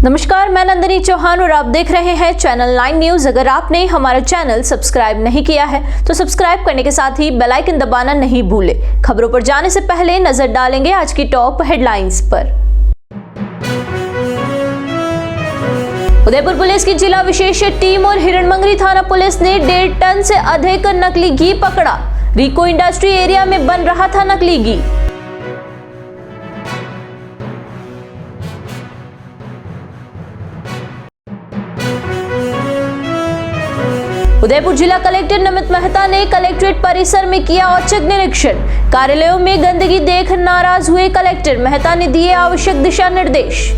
नमस्कार, मैं नंदिनी चौहान और आप देख रहे हैं चैनल 9 न्यूज। अगर आपने हमारा चैनल सब्सक्राइब नहीं किया है तो सब्सक्राइब करने के साथ ही बेल आइकन दबाना नहीं भूलें। खबरों पर जाने से पहले नजर डालेंगे आज की टॉप हेडलाइंस पर। उदयपुर पुलिस की जिला विशेष टीम और हिरणमंगरी थाना पुलिस ने 1.5 टन से अधिक नकली घी पकड़ा। रिको इंडस्ट्री एरिया में बन रहा था नकली घी। उदयपुर जिला कलेक्टर नमित मेहता ने कलेक्ट्रेट परिसर में किया औचक निरीक्षण। कार्यालयों में गंदगी देख नाराज हुए कलेक्टर मेहता ने दिए आवश्यक दिशा निर्देश।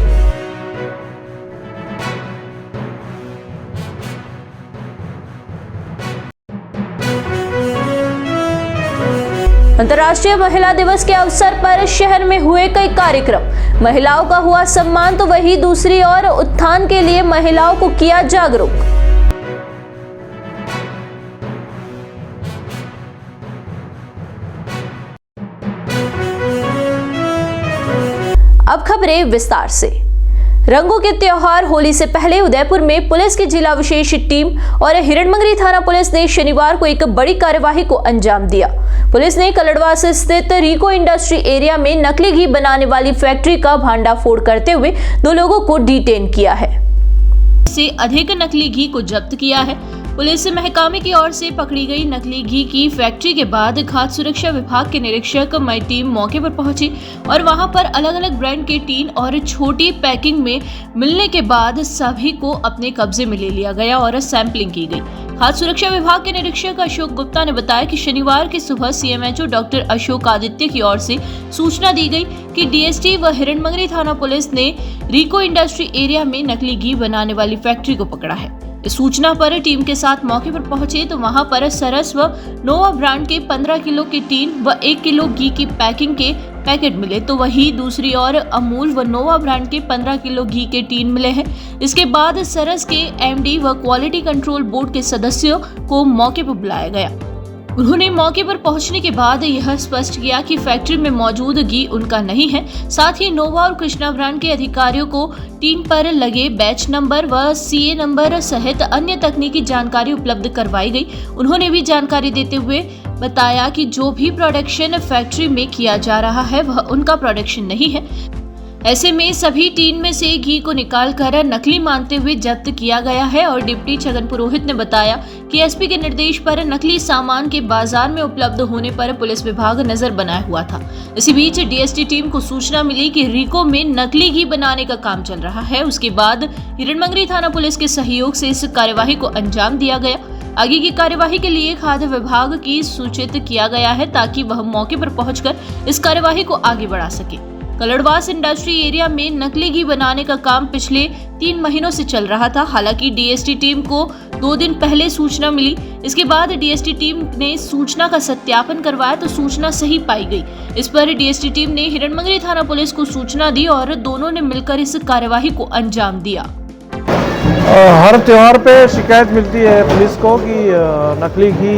अंतर्राष्ट्रीय महिला दिवस के अवसर पर शहर में हुए कई कार्यक्रम। महिलाओं का हुआ सम्मान तो वही दूसरी ओर उत्थान के लिए महिलाओं को किया जागरूक। अब खबरें विस्तार से। रंगों के त्योहार होली से पहले उदयपुर में पुलिस की जिला विशेष टीम और हिरणमंगरी थाना पुलिस ने शनिवार को एक बड़ी कार्यवाही को अंजाम दिया। पुलिस ने कलड़वास स्थित रिको इंडस्ट्री एरिया में नकली घी बनाने वाली फैक्ट्री का भांडाफोड़ करते हुए 2 लोगों को डिटेन किया है। से अधिक नकली घी को जब्त किया है। पुलिस महकमे की ओर से पकड़ी गई नकली घी की फैक्ट्री के बाद खाद्य सुरक्षा विभाग के निरीक्षक मई टीम मौके पर पहुंची और वहां पर अलग अलग ब्रांड के टीन और छोटी पैकिंग में मिलने के बाद सभी को अपने कब्जे में ले लिया गया और सैंपलिंग की गई। खाद्य सुरक्षा विभाग के निरीक्षक अशोक गुप्ता ने बताया कि शनिवार की सुबह सीएमएचओ डॉक्टर अशोक आदित्य की ओर से सूचना दी गई कि डीएसटी व हिरणमंगरी थाना पुलिस ने रिको इंडस्ट्री एरिया में नकली घी बनाने वाली फैक्ट्री को पकड़ा है। इस सूचना पर टीम के साथ मौके पर पहुंचे तो वहां पर सरस व नोवा ब्रांड के 15 किलो के टीन व 1 किलो घी की पैकिंग के पैकेट मिले, तो वहीं दूसरी ओर अमूल व नोवा ब्रांड के 15 किलो घी के टीन मिले हैं। इसके बाद सरस के एमडी व क्वालिटी कंट्रोल बोर्ड के सदस्यों को मौके पर बुलाया गया। उन्होंने मौके पर पहुंचने के बाद यह स्पष्ट किया कि फैक्ट्री में मौजूद घी उनका नहीं है। साथ ही नोवा और कृष्णा ब्रांड के अधिकारियों को टीन पर लगे बैच नंबर व सीए नंबर सहित अन्य तकनीकी जानकारी उपलब्ध करवाई गई। उन्होंने भी जानकारी देते हुए बताया कि जो भी प्रोडक्शन फैक्ट्री में किया जा रहा है वह उनका प्रोडक्शन नहीं है। ऐसे में सभी टीन में से घी को निकालकर नकली मानते हुए जब्त किया गया है। और डिप्टी छगन पुरोहित ने बताया कि एसपी के निर्देश पर नकली सामान के बाजार में उपलब्ध होने पर पुलिस विभाग नजर बनाए हुआ था। इसी बीच डीएसटी टीम को सूचना मिली कि रिको में नकली घी बनाने का काम चल रहा है। उसके बाद हिरणमंगरी थाना पुलिस के सहयोग से इस कार्यवाही को अंजाम दिया गया। आगे की कार्यवाही के लिए खाद्य विभाग की सूचित किया गया है ताकि वह मौके पर पहुंचकर इस कार्यवाही को आगे बढ़ा सके। कलड़वास इंडस्ट्री एरिया में नकली घी बनाने का काम पिछले 3 महीनों से चल रहा था। हालांकि डीएसटी टीम को 2 दिन पहले सूचना मिली। इसके बाद डीएसटी टीम ने सूचना का सत्यापन करवाया तो सूचना सही पाई गई। इस पर डीएसटी टीम ने हिरणमंगरी थाना पुलिस को सूचना दी और दोनों ने मिलकर इस कार्यवाही को अंजाम दिया। हर त्योहार पे शिकायत मिलती है पुलिस को कि नकली घी,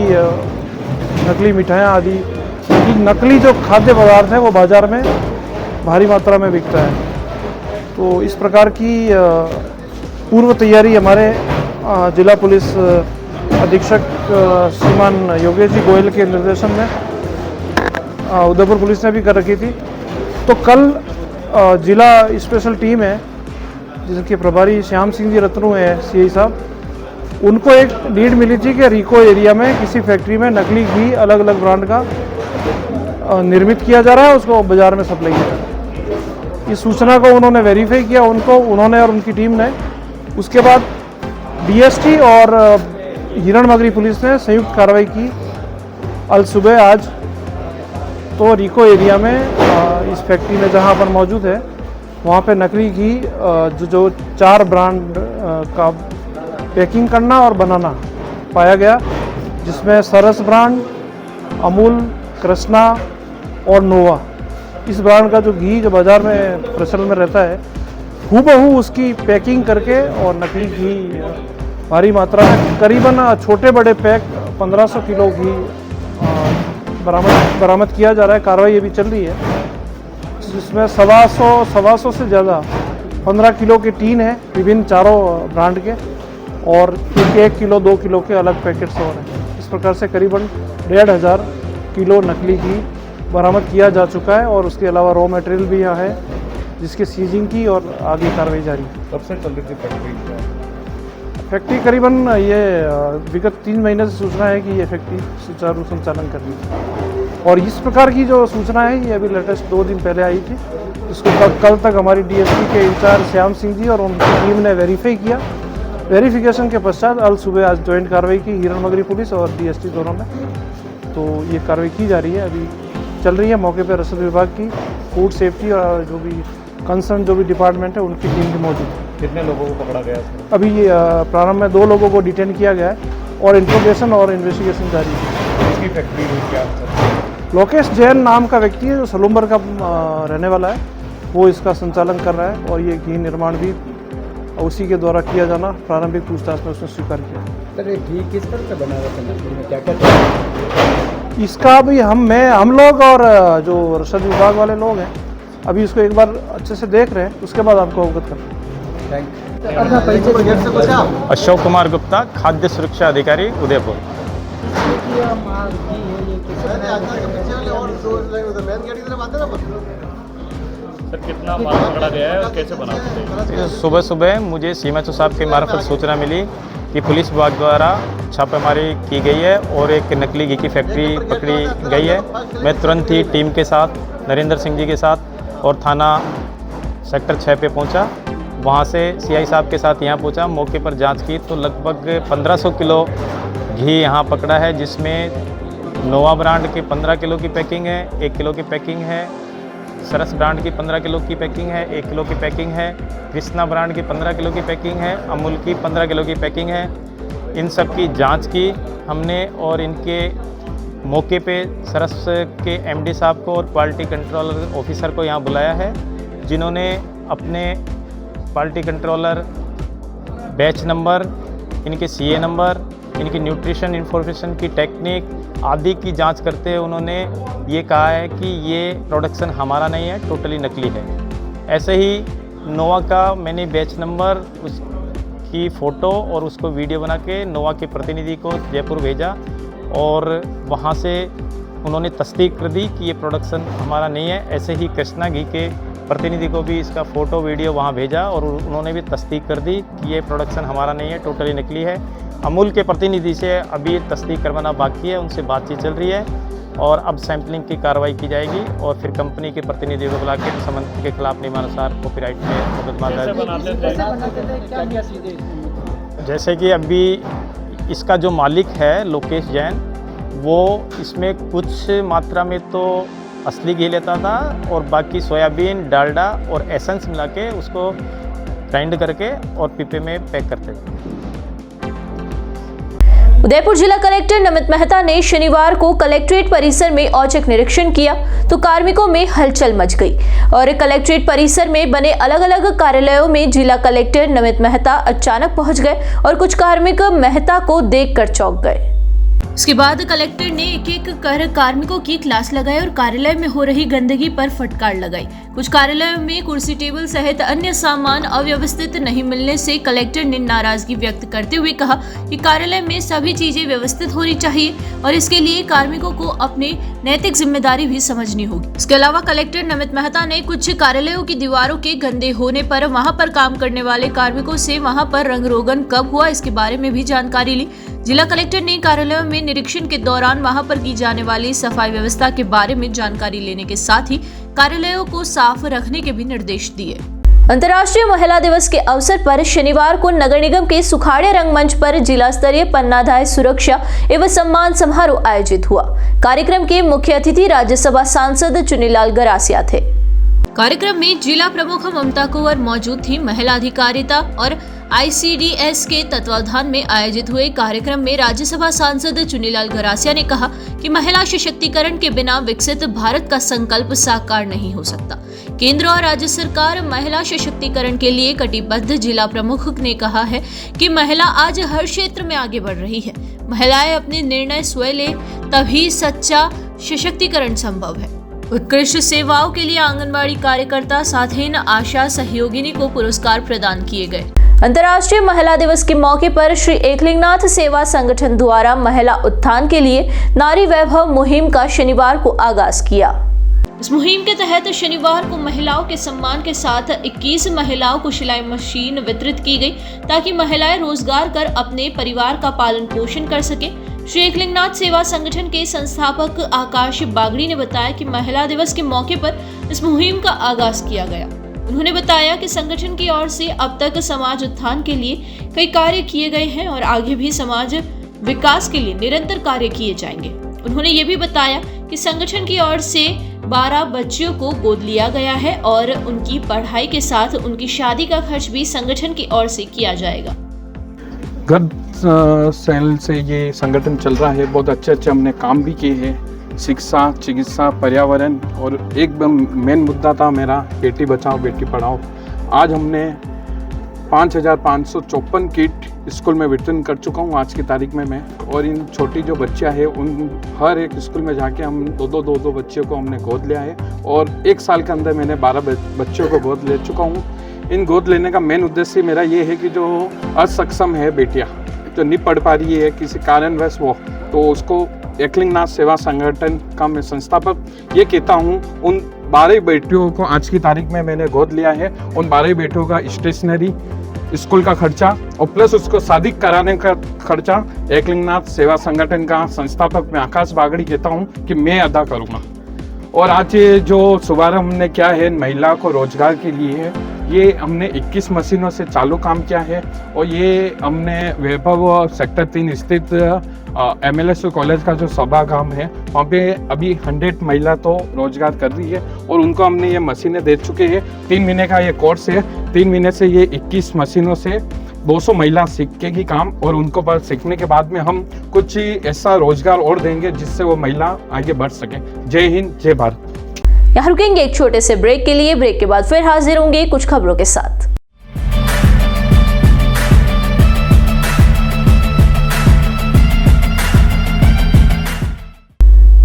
नकली मिठाइयाँ आदि, नकली जो खाद्य पदार्थ है वो बाजार में भारी मात्रा में बिकता है। तो इस प्रकार की पूर्व तैयारी हमारे जिला पुलिस अधीक्षक श्रीमान योगेश जी गोयल के निर्देशन में उदयपुर पुलिस ने भी कर रखी थी। तो कल जिला स्पेशल टीम है जिसके प्रभारी श्याम सिंह जी रत्नू हैं सीआई साहब, उनको एक लीड मिली थी कि रिको एरिया में किसी फैक्ट्री में नकली घी अलग अलग ब्रांड का निर्मित किया जा रहा है, उसको बाजार में सप्लाई किया जा रहा है। इस सूचना को उन्होंने वेरीफाई किया, उन्होंने और उनकी टीम ने। उसके बाद डीएसटी और हिरणमंगरी पुलिस ने संयुक्त कार्रवाई की अल सुबह आज। तो रिको एरिया में इस फैक्ट्री में जहां पर मौजूद है वहां पे नकली घी जो 4 ब्रांड का पैकिंग करना और बनाना पाया गया, जिसमें सरस ब्रांड, अमूल, कृष्णा और नोवा, इस ब्रांड का जो घी जो बाज़ार में प्रचलन में रहता है हूबहू उसकी पैकिंग करके और नकली घी भारी मात्रा में करीबन छोटे बड़े पैक 1500 किलो घी बरामद किया जा रहा है। कार्रवाई अभी चल रही है जिसमें 125 से ज़्यादा 15 किलो के टीन है विभिन्न चारों ब्रांड के, और 1 किलो 2 किलो के अलग पैकेट्स और हैं। इस प्रकार से करीबन 1,500 किलो नकली घी बरामद किया जा चुका है, और उसके अलावा रॉ मटेरियल भी यहाँ है जिसके सीजिंग की और आगे कार्रवाई जारी है। कब से चल रही थी फैक्ट्री करीबन ये विगत 3 महीने से सूचना है कि ये फैक्ट्री सुचारू संचालन कर रही है, और इस प्रकार की जो सूचना है ये अभी लेटेस्ट 2 दिन पहले आई थी। इसको कल तक हमारी डीएसपी के इंचार्ज श्याम सिंह जी और उनकी टीम ने वेरीफाई किया। वेरिफिकेशन के पश्चात कल सुबह आज ज्वाइंट कार्रवाई की हिरणमगरी पुलिस और डीएसटी दोनों में, तो ये कार्रवाई की जा रही है, अभी चल रही है। मौके पर रसद विभाग की, फूड सेफ्टी और जो भी कंसर्न जो भी डिपार्टमेंट है उनकी टीम भी मौजूद है। कितने लोगों को पकड़ा गया? अभी ये प्रारंभ में 2 लोगों को डिटेन किया गया है और इंट्रोगेशन और इन्वेस्टिगेशन जारी है। इसकी फैक्ट्री हुई क्या? लोकेश जैन नाम का व्यक्ति है जो सलूम्बर का रहने वाला है, वो इसका संचालन कर रहा है, और ये घी निर्माण भी उसी के द्वारा किया जाना प्रारंभिक पूछताछ में उसने स्वीकार किया। सर ये घी किस तरह से बना हुआ था, क्या क्या इसका भी हम लोग और जो रसद विभाग वाले लोग हैं अभी इसको एक बार अच्छे से देख रहे हैं, उसके बाद आपको अवगत करते हैं। अपना परिचय। अशोक कुमार गुप्ता, खाद्य सुरक्षा अधिकारी, उदयपुर। सर कितना माल पकड़ा गया है और कैसे बना? सुबह सुबह मुझे सीएमएचओ साहब के मार्फत सूचना मिली कि पुलिस विभाग द्वारा छापेमारी की गई है और एक नकली घी की फैक्ट्री पकड़ी गई है। मैं तुरंत ही टीम के साथ नरेंद्र सिंह जी के साथ और थाना सेक्टर 6 पे पहुंचा। वहां से सीआई साहब के साथ यहाँ पहुंचा, मौके पर जांच की तो लगभग 1500 किलो घी यहाँ पकड़ा है, जिसमें नोवा ब्रांड के 15 किलो की पैकिंग है, 1 किलो की पैकिंग है, सरस ब्रांड की 15 किलो की पैकिंग है, 1 किलो की पैकिंग है, कृष्णा ब्रांड की 15 किलो की पैकिंग है, अमूल की 15 किलो की पैकिंग है। इन सब की जांच की हमने और इनके मौके पे सरस के एमडी साहब को और क्वालिटी कंट्रोलर ऑफिसर को यहाँ बुलाया है, जिन्होंने अपने क्वालिटी कंट्रोलर बैच नंबर, इनके सीए नंबर, इनकी न्यूट्रिशन इन्फॉर्मेशन की टेक्निक आदि की जांच करते हुए उन्होंने ये कहा है कि ये प्रोडक्शन हमारा नहीं है, टोटली नकली है। ऐसे ही नोवा का मैंने बैच नंबर, उसकी फ़ोटो और उसको वीडियो बना के नोवा के प्रतिनिधि को जयपुर भेजा, और वहाँ से उन्होंने तस्दीक कर दी कि ये प्रोडक्शन हमारा नहीं है। ऐसे ही कृष्णा घी के प्रतिनिधि को भी इसका फ़ोटो वीडियो वहाँ भेजा और उन्होंने भी तस्दीक कर दी कि ये प्रोडक्शन हमारा नहीं है, टोटली नकली है। अमूल के प्रतिनिधि से अभी तस्दीक करवाना बाकी है, उनसे बातचीत चल रही है और अब सैंपलिंग की कार्रवाई की जाएगी और फिर कंपनी के प्रतिनिधियों को बुला के संबंधित के खिलाफ नियमानुसार कॉपीराइट में मुकदमा दर्ज। जैसे कि अभी इसका जो मालिक है लोकेश जैन, वो इसमें कुछ मात्रा में तो असली घी लेता था और बाकी सोयाबीन, डालडा और एसेंस मिला के उसको ग्राइंड करके और पीपे में पैक करते थे। उदयपुर जिला कलेक्टर नमित मेहता ने शनिवार को कलेक्ट्रेट परिसर में औचक निरीक्षण किया तो कार्मिकों में हलचल मच गई और कलेक्ट्रेट परिसर में बने अलग अलग कार्यालयों में जिला कलेक्टर नमित मेहता अचानक पहुंच गए और कुछ कार्मिक मेहता को देखकर चौंक गए। इसके बाद कलेक्टर ने एक एक कर कार्मिकों की क्लास लगाई और कार्यालय में हो रही गंदगी पर फटकार लगाई। कुछ कार्यालयों में कुर्सी टेबल सहित अन्य सामान अव्यवस्थित नहीं मिलने से कलेक्टर ने नाराजगी व्यक्त करते हुए कहा कि कार्यालय में सभी चीजें व्यवस्थित होनी चाहिए और इसके लिए कार्मिकों को अपनी नैतिक जिम्मेदारी भी समझनी होगी। इसके अलावा कलेक्टर नमित मेहता ने कुछ कार्यालयों की दीवारों के गंदे होने पर वहां पर काम करने वाले कार्मिकों से वहां पर रंग रोगन कब हुआ इसके बारे में भी जानकारी ली। जिला कलेक्टर ने कार्यालयों में निरीक्षण के दौरान वहां पर की जाने वाली सफाई व्यवस्था के बारे में जानकारी लेने के साथ ही कार्यालयों को साफ रखने के भी निर्देश दिए। अंतर्राष्ट्रीय महिला दिवस के अवसर पर शनिवार को नगर निगम के सुखाड़िया रंगमंच पर जिला स्तरीय पन्नाधाय सुरक्षा एवं सम्मान समारोह आयोजित हुआ। कार्यक्रम के मुख्य अतिथि राज्यसभा सांसद चुनीलाल गरासिया थे। कार्यक्रम में जिला प्रमुख ममता कुंवर मौजूद थी। महिला अधिकारिता और ICDS के तत्वावधान में आयोजित हुए कार्यक्रम में राज्यसभा सांसद चुनीलाल गरासिया ने कहा कि महिला सशक्तिकरण के बिना विकसित भारत का संकल्प साकार नहीं हो सकता। केंद्र और राज्य सरकार महिला सशक्तिकरण के लिए कटिबद्ध। जिला प्रमुख ने कहा है कि महिला आज हर क्षेत्र में आगे बढ़ रही है। महिलाएं अपने निर्णय स्वयं ले तभी सच्चा सशक्तिकरण संभव है। उत्कृष्ट सेवाओं के लिए आंगनबाड़ी कार्यकर्ता साथीन आशा सहयोगिनी को पुरस्कार प्रदान किए गए। अंतर्राष्ट्रीय महिला दिवस के मौके पर श्री एकलिंगनाथ सेवा संगठन द्वारा महिला उत्थान के लिए नारी वैभव मुहिम का शनिवार को आगाज किया। इस मुहिम के तहत शनिवार को महिलाओं के सम्मान के साथ 21 महिलाओं को सिलाई मशीन वितरित की गई ताकि महिलाएं रोजगार कर अपने परिवार का पालन पोषण कर सके। श्री एकलिंगनाथ सेवा संगठन के संस्थापक आकाश बागड़ी ने बताया कि महिला दिवस के मौके पर इस मुहिम का आगाज किया गया। उन्होंने बताया कि संगठन की ओर से अब तक समाज उत्थान के लिए कई कार्य किए गए हैं और आगे भी समाज विकास के लिए निरंतर कार्य किए जाएंगे। उन्होंने ये भी बताया कि संगठन की ओर से 12 बच्चियों को गोद लिया गया है और उनकी पढ़ाई के साथ उनकी शादी का खर्च भी संगठन की ओर से किया जाएगा। गत साल से ये संगठन चल रहा है, बहुत अच्छे हमने काम भी किए हैं, शिक्षा, चिकित्सा, पर्यावरण, और एक मेन मुद्दा था मेरा बेटी बचाओ बेटी पढ़ाओ। आज हमने 5,554 किट स्कूल में वितरण कर चुका हूँ आज की तारीख में मैं। और इन छोटी जो बच्चियाँ हैं उन हर एक स्कूल में जाके हम दो बच्चियों को हमने गोद लिया है और 1 साल के अंदर मैंने 12 बच्चियों को गोद ले चुका हूँ। इन गोद लेने का मेन उद्देश्य मेरा ये है कि जो असक्षम है बेटियाँ, जो नहीं पढ़ पा रही है किसी कारणवश वो, तो उसको एकलिंगनाथ सेवा संगठन का मैं संस्थापक ये कहता हूँ, उन 12 बेटियों को आज की तारीख में मैंने गोद लिया है। उन 12 बेटियों का स्टेशनरी, स्कूल का खर्चा और प्लस उसको शादी कराने का खर्चा एकलिंगनाथ सेवा संगठन का संस्थापक मैं आकाश बागड़ी कहता हूँ कि मैं अदा करूँगा। और आज ये जो शुभारंभ हमने किया है महिला को रोजगार के लिए है, ये हमने 21 मशीनों से चालू काम किया है और ये हमने वैभव सेक्टर 3 स्थित MLSU कॉलेज का जो सभागाम है वहाँ पे अभी 100 महिला तो रोजगार कर रही है और उनको हमने ये मशीनें दे चुके हैं। 3 महीने का ये कोर्स है, 3 महीने से ये 21 मशीनों से 200 महिला सीखेगी काम और उनको पर सीखने के बाद में हम कुछ ऐसा रोजगार और देंगे जिससे वो महिला आगे बढ़ सके। जय हिंद, जय भारत। यहाँ रुकेंगे एक छोटे से ब्रेक के लिए। ब्रेक के बाद फिर हाजिर होंगे कुछ खबरों के साथ।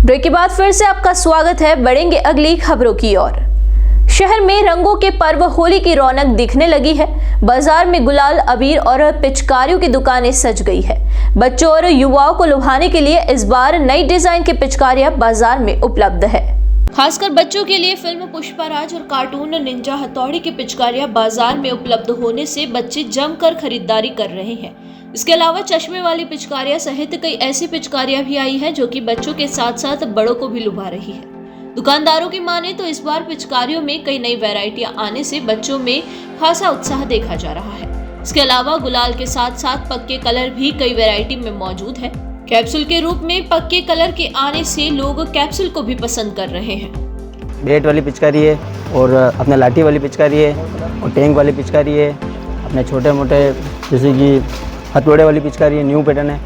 ब्रेक के बाद फिर से आपका स्वागत है। बढ़ेंगे अगली खबरों की ओर। शहर में रंगों के पर्व होली की रौनक दिखने लगी है। बाजार में गुलाल, अबीर और पिचकारियों की दुकानें सज गई है। बच्चों और युवाओं को लुभाने के लिए इस बार नई डिजाइन की पिचकारियां बाजार में उपलब्ध है। खासकर बच्चों के लिए फिल्म पुष्पाराज और कार्टून निंजा हथौड़ी की पिचकारियां बाजार में उपलब्ध होने से बच्चे जमकर खरीदारी कर रहे हैं। इसके अलावा चश्मे वाली पिचकारियां सहित कई ऐसी पिचकारियां भी आई है जो कि बच्चों के साथ साथ बड़ों को भी लुभा रही है। दुकानदारों की माने तो इस बार पिचकारियों में कई नई वैरायटियां आने से बच्चों में खासा उत्साह देखा जा रहा है। इसके अलावा गुलाल के साथ साथ पक्के कलर भी कई वैरायटी में मौजूद है। कैप्सूल के रूप में पक्के कलर के आने से लोग कैप्सूल को भी पसंद कर रहे हैं। बेट वाली पिचकारी है और अपने लाठी वाली पिचकारी है और टैंक वाली पिचकारी है। अपने छोटे मोटे जैसे कि हथौड़े वाली पिचकारी है, न्यू पैटर्न है।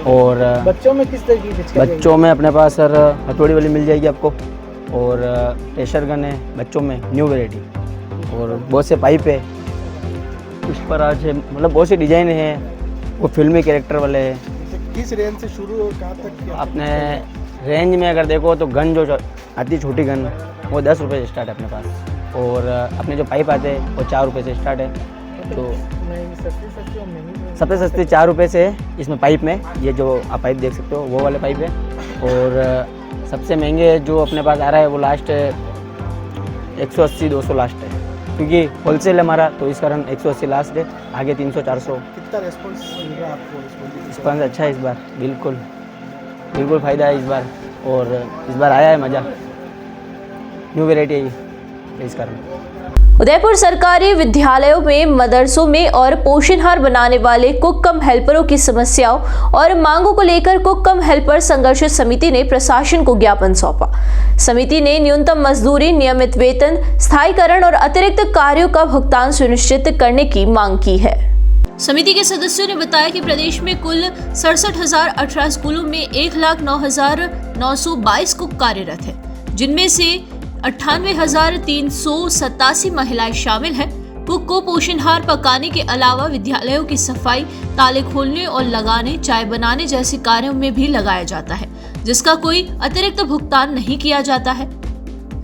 और बच्चों में किस तरह की पिचकारी? बच्चों में अपने पास सर हथौड़ी वाली मिल जाएगी आपको और प्रेशर गन है बच्चों में, न्यू वैरायटी। और बहुत से पाइप है, उस पर आज मतलब बहुत से डिजाइन है, वो फिल्मी कैरेक्टर वाले हैं। किस रेंज से शुरू और कहाँ तक? अपने रेंज में अगर देखो तो गन जो आती छोटी गन वो 10 रुपये से स्टार्ट है अपने पास। और अपने जो पाइप आते हैं वो 4 रुपये से स्टार्ट है। तो सबसे सस्ती 4 रुपये से है इसमें पाइप में, ये जो आप पाइप देख सकते हो वो वाले पाइप है। और सबसे महंगे जो अपने पास आ रहा है वो लास्ट 180-200 लास्ट है, क्योंकि होलसेल है हमारा तो इस कारण 180 लास्ट है। आगे 300-400। कितना रेस्पॉन्स मिल रहा है आपको? रिस्पॉन्स अच्छा है इस बार, बिल्कुल बिल्कुल फ़ायदा है इस बार। और इस बार आया है मज़ा, न्यू वैरायटी है इस कारण। उदयपुर सरकारी विद्यालयों में, मदरसों में और पोषणहार बनाने वाले कुक कम हेल्परों की समस्याओं और मांगों को लेकर कुक कम हेल्पर संघर्ष समिति ने प्रशासन को ज्ञापन सौंपा। समिति ने न्यूनतम मजदूरी, नियमित वेतन, स्थायीकरण और अतिरिक्त कार्यों का भुगतान सुनिश्चित करने की मांग की है। समिति के सदस्यों ने बताया कि प्रदेश में कुल 67,018 स्कूलों में 1,09,922 कुक कार्यरत है, जिनमें से 98,387 महिलाएं शामिल हैं। कुक को पोषणहार पकाने के अलावा विद्यालयों की सफाई, ताले खोलने और लगाने, चाय बनाने जैसे कार्यों में भी लगाया जाता है, जिसका कोई अतिरिक्त भुगतान नहीं किया जाता है।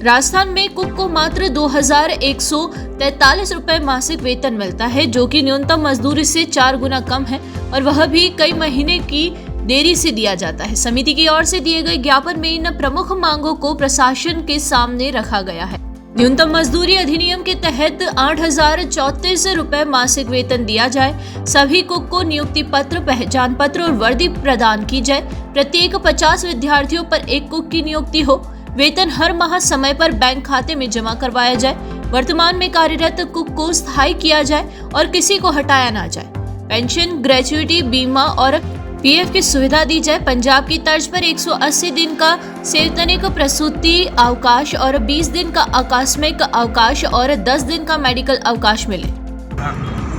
राजस्थान में कुक को मात्र 2143 रुपए मासिक वेतन मिलता है, जो कि न्यूनतम मजदूरी से 4 गुना कम है और वह भी कई महीने की देरी से दिया जाता है। समिति की ओर से दिए गए ज्ञापन में इन प्रमुख मांगों को प्रशासन के सामने रखा गया है। न्यूनतम मजदूरी अधिनियम के तहत 8,034 रुपए मासिक वेतन दिया जाए। सभी कुक को नियुक्ति पत्र, पहचान पत्र और वर्दी प्रदान की जाए। प्रत्येक 50 विद्यार्थियों पर एक कुक की नियुक्ति हो। वेतन हर माह समय पर बैंक खाते में जमा करवाया जाए। वर्तमान में कार्यरत कुक को स्थायी किया जाए और किसी को हटाया ना जाए। पेंशन, ग्रेच्युटी, बीमा और पीएफ की सुविधा दी जाए। पंजाब की तर्ज पर 180 दिन का सैद्धांतिक प्रसूति अवकाश और 20 दिन का आकस्मिक अवकाश और 10 दिन का मेडिकल अवकाश मिले।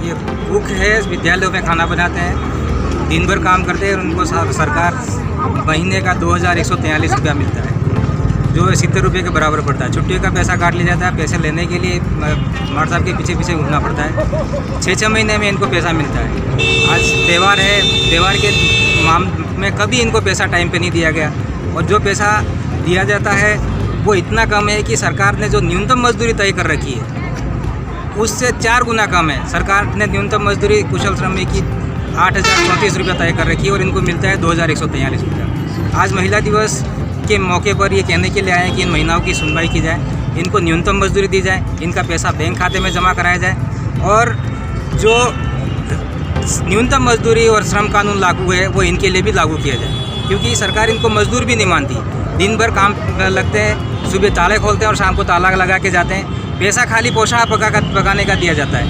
ये कुक है, विद्यालयों में खाना बनाते हैं, दिन भर काम करते हैं और उनको सरकार महीने का 2,143 रुपया मिलता है, जो 70 रुपये के बराबर पड़ता है। छुट्टियों का पैसा काट लिया जाता है। पैसे लेने के लिए मार साहब के पीछे पीछे घूमना पड़ता है। 6-6 महीने में इनको पैसा मिलता है। आज त्यौहार है, त्यौहार के मामले में कभी इनको पैसा टाइम पे नहीं दिया गया और जो पैसा दिया जाता है वो इतना कम है कि सरकार ने जो न्यूनतम मजदूरी तय कर रखी है उससे 4 गुना कम है। सरकार ने न्यूनतम मजदूरी कुशल श्रमिक की 8,034 रुपया तय कर रखी है और इनको मिलता है 2,143 रुपया। आज महिला दिवस के मौके पर ये कहने के लिए आए हैं कि इन महिलाओं की सुनवाई की जाए, इनको न्यूनतम मजदूरी दी जाए, इनका पैसा बैंक खाते में जमा कराया जाए और जो न्यूनतम मजदूरी और श्रम कानून लागू है वो इनके लिए भी लागू किया जाए, क्योंकि सरकार इनको मजदूर भी नहीं मानती। दिन भर काम लगते हैं, सुबह ताले खोलते हैं और शाम को ताला लगा के जाते हैं। पैसा खाली पोशाक पकाने का दिया जाता है,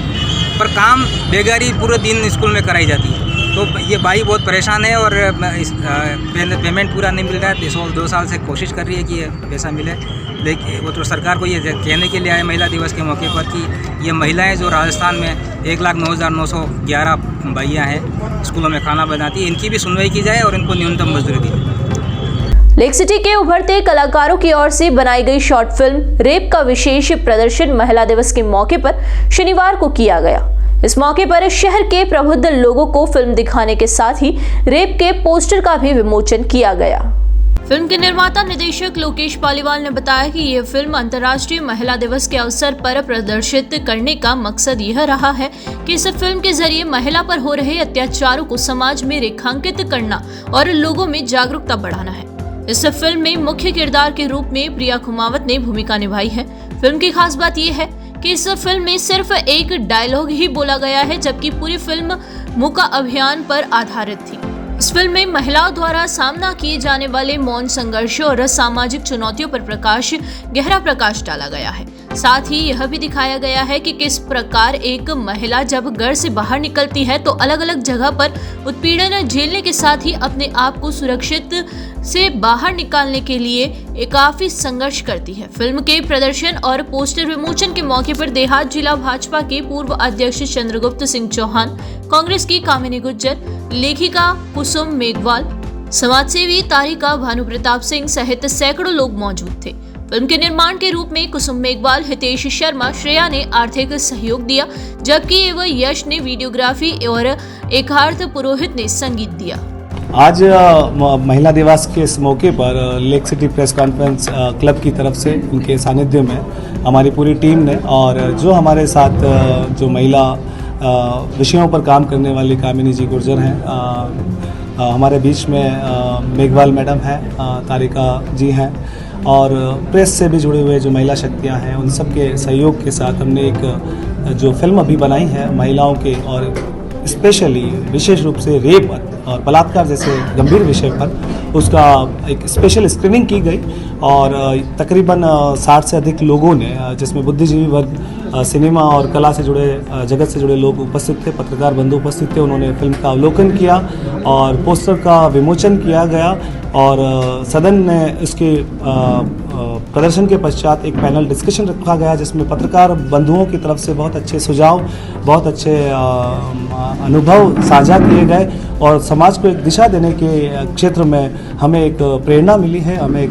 पर काम बेगारी पूरे दिन स्कूल में कराई जाती है। तो ये बाई बहुत परेशान है और पेमेंट पूरा नहीं मिल रहा है। 2 साल से कोशिश कर रही है कि ये पैसा मिले, लेकिन वो तो सरकार को ये कहने के लिए आए महिला दिवस के मौके पर कि ये महिलाएं जो राजस्थान में 1,09,911 भैया हैं स्कूलों में खाना बनाती है, इनकी भी सुनवाई की जाए और इनको न्यूनतम मजदूरी दी जाए। लेक सिटी के उभरते कलाकारों की ओर से बनाई गई शॉर्ट फिल्म रेप का विशेष प्रदर्शन महिला दिवस के मौके पर शनिवार को किया गया। इस मौके पर शहर के प्रबुद्ध लोगों को फिल्म दिखाने के साथ ही रेप के पोस्टर का भी विमोचन किया गया। फिल्म के निर्माता निदेशक लोकेश पालीवाल ने बताया कि यह फिल्म अंतर्राष्ट्रीय महिला दिवस के अवसर पर प्रदर्शित करने का मकसद यह रहा है कि इस फिल्म के जरिए महिला पर हो रहे अत्याचारों को समाज में रेखांकित करना और लोगों में जागरूकता बढ़ाना है। इस फिल्म में मुख्य किरदार के रूप में प्रिया कुमावत ने भूमिका निभाई है। फिल्म की खास बात यह है कि इस फिल्म में सिर्फ एक डायलॉग ही बोला गया है, जबकि पूरी फिल्म मूका अभियान पर आधारित थी। इस फिल्म में महिलाओं द्वारा सामना किए जाने वाले मौन संघर्षों और सामाजिक चुनौतियों पर गहरा प्रकाश डाला गया है। साथ ही यह भी दिखाया गया है कि किस प्रकार एक महिला जब घर से बाहर निकलती है तो अलग अलग जगह पर उत्पीड़न झेलने के साथ ही अपने आप को सुरक्षित से बाहर निकालने के लिए काफी संघर्ष करती है। फिल्म के प्रदर्शन और पोस्टर विमोचन के मौके पर देहात जिला भाजपा के पूर्व अध्यक्ष चंद्रगुप्त सिंह चौहान, कांग्रेस की कामिनी गुज्जर, लेखिका कुसुम मेघवाल, समाजसेवी तारिका भानु प्रताप सिंह सहित सैकड़ों लोग मौजूद थे। फिल्म के निर्माण के रूप में कुसुम मेघवाल, हितेश शर्मा, श्रेया ने आर्थिक सहयोग दिया, जबकि यश ने वीडियोग्राफी और एकार्थ पुरोहित ने संगीत दिया। आज महिला दिवस के इस मौके पर lake city press conference club की तरफ से उनके सानिध्य में हमारी पूरी टीम ने और जो हमारे साथ जो महिला विषयों पर काम करने वाली कामिनी जी गुर्जर हैं, हमारे बीच में मेघवाल मैडम हैं, तारिका जी हैं और प्रेस से भी जुड़े हुए जो महिला शक्तियां हैं, उन सब के सहयोग के साथ हमने एक जो फिल्म अभी बनाई है महिलाओं के और स्पेशली विशेष रूप से रेप और बलात्कार जैसे गंभीर विषय पर उसका एक स्पेशल स्क्रीनिंग की गई और तकरीबन 60 से अधिक लोगों ने, जिसमें बुद्धिजीवी वर्ग, सिनेमा और कला से जुड़े जगत से जुड़े लोग उपस्थित थे, पत्रकार बंधु उपस्थित थे। उन्होंने फिल्म का अवलोकन किया और पोस्टर का विमोचन किया गया और सदन ने इसके प्रदर्शन के पश्चात एक पैनल डिस्कशन रखा गया, जिसमें पत्रकार बंधुओं की तरफ से बहुत अच्छे सुझाव, बहुत अच्छे अनुभव साझा किए गए और समाज को एक दिशा देने के क्षेत्र में हमें एक प्रेरणा मिली है, हमें एक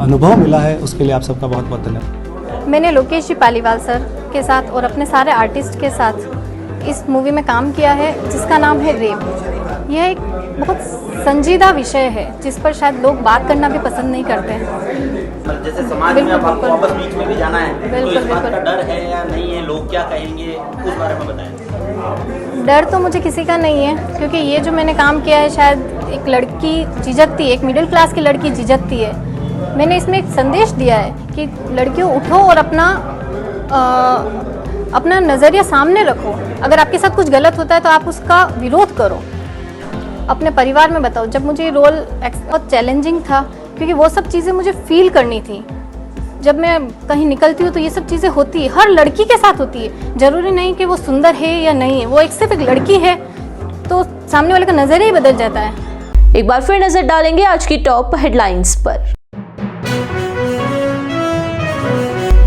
अनुभव मिला है। उसके लिए आप सबका बहुत बहुत धन्यवाद। मैंने लोकेश जी पालीवाल सर के साथ और अपने सारे आर्टिस्ट के साथ इस मूवी में काम किया है, जिसका नाम है रेप। यह एक बहुत संजीदा विषय है जिस पर शायद लोग बात करना भी पसंद नहीं करते हैं। मतलब जैसे समाज में अब आपको वापस बीच में भी जाना है, तो इस बात का डर है या नहीं है, लोग क्या कहेंगे, उस बारे में बताएं। डर तो मुझे किसी का नहीं है, क्योंकि ये जो मैंने काम किया है, शायद एक लड़की झिझकती है, एक मिडिल क्लास की लड़की झिझकती है। मैंने इसमें एक संदेश दिया है कि लड़कियों उठो और अपना नज़रिया सामने रखो। अगर आपके साथ कुछ गलत होता है तो आप उसका विरोध करो, अपने परिवार में बताओ। जब मुझे ये रोल बहुत चैलेंजिंग था, क्योंकि वो सब चीज़ें मुझे फील करनी थी। जब मैं कहीं निकलती हूँ तो ये सब चीज़ें होती है, हर लड़की के साथ होती है। ज़रूरी नहीं कि वो सुंदर है या नहीं है, वो सिर्फ एक लड़की है, तो सामने वाले का नज़रिया ही बदल जाता है। एक बार फिर नजर डालेंगे आज की टॉप हेडलाइंस पर।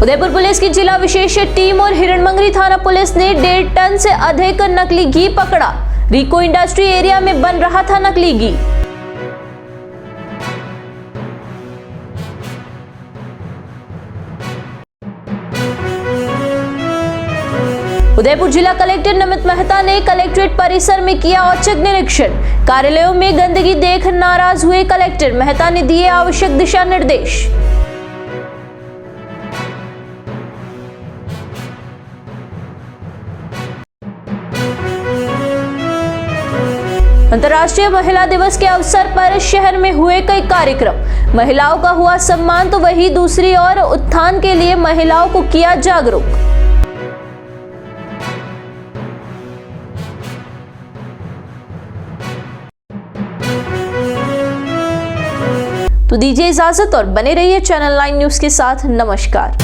उदयपुर पुलिस की जिला विशेष टीम और हिरणमंगरी थाना पुलिस ने 1.5 टन से अधिक नकली घी पकड़ा। रिको इंडस्ट्री एरिया में बन रहा था नकली घी। उदयपुर जिला कलेक्टर नमित मेहता ने कलेक्ट्रेट परिसर में किया औचक निरीक्षण। कार्यालयों में गंदगी देख नाराज हुए कलेक्टर मेहता ने दिए आवश्यक दिशा निर्देश। अंतर्राष्ट्रीय महिला दिवस के अवसर पर शहर में हुए कई कार्यक्रम। महिलाओं का हुआ सम्मान तो वही दूसरी ओर उत्थान के लिए महिलाओं को किया जागरूक। तो दीजिए इजाजत और बने रहिए चैनल 9 न्यूज के साथ। नमस्कार।